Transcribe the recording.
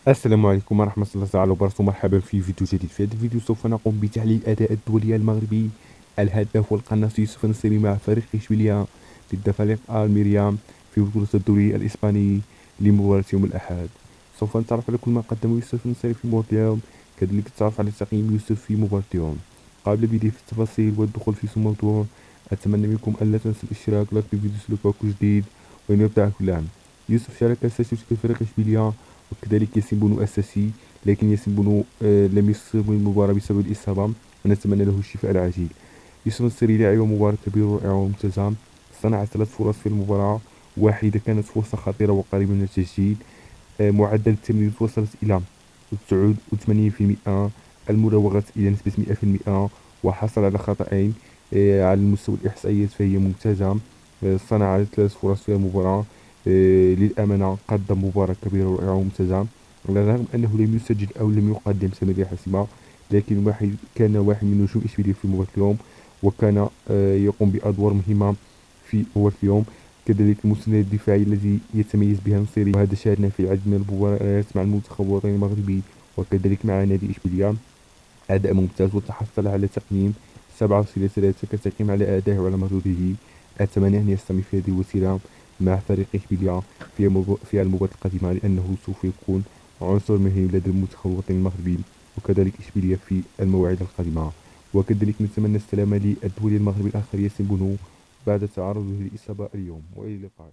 السلام عليكم ورحمة الله تعالى وبركاته. مرحبا في فيديو جديد. في هذا الفيديو سوف نقوم بتحليل الأداء الدولي المغربي. الهداف والقناص يوسف النصيري مع فريق إشبيلية ضد فريق الميريام في بطولة الدوري الإسباني لمباراة يوم الأحد. سوف نتعرف على كل ما قدمه يوسف النصيري في مباراة اليوم، كذلك التعرف على تقييم يوسف في مباراة اليوم. قبل بدء في التفاصيل والدخول في الموضوع، أتمنى منكم ألا تنسوا الاشتراك لايك في الفيديو لكم جديد ونبدأ كل عام. يوسف شارك أساسي في فريق إشبيلية، وكذلك ياسين بونو أساسي، لكن ياسين بونو لم يصب المباراة بسبب الإصابة، ونتمنى له الشفاء العاجل. يوسف النصيري لعب مباراة كبيرة ورائعة وممتازة، صنع 3 فرص في المباراة، واحدة كانت فرصة خطيرة وقريبة من التسجيل. معدل التمريرات وصلت إلى 89%، المراوغات إلى نسبة 100%، وحصل على خطأين. على المستوى الإحصائيات فهي ممتازة. صنع 3 فرص في المباراة. للأمانة قدم مباراة كبيرة ورائعة وممتازة، على الرغم أنه لم يسجل أو لم يقدم تمريرة حاسمة، لكن كان واحد من نجوم إشبيلية في مباراة اليوم، وكان يقوم بأدوار مهمة في مباراة اليوم. كذلك المساند الدفاعي الذي يتميز بها النصيري، وهذا شاهدنا في العديد من المباريات مع المنتخب الوطني المغربي وكذلك مع نادي إشبيلية. أداء ممتاز، وتحصل على تقييم 7.3 كتقييم على أدائه وعلى مردوده. أتمنى أن يستمر في هذه الوسيلة مع فريق إشبيلية في المباراة القادمة، لأنه سوف يكون عنصر مهم لدى المنتخب الوطني المغربي وكذلك إشبيلية في المواعيد القادمة. وكذلك نتمنى السلامة للدولي المغربي الآخر ياسين بونو بعد تعرضه للإصابة اليوم، وإلى اللقاء.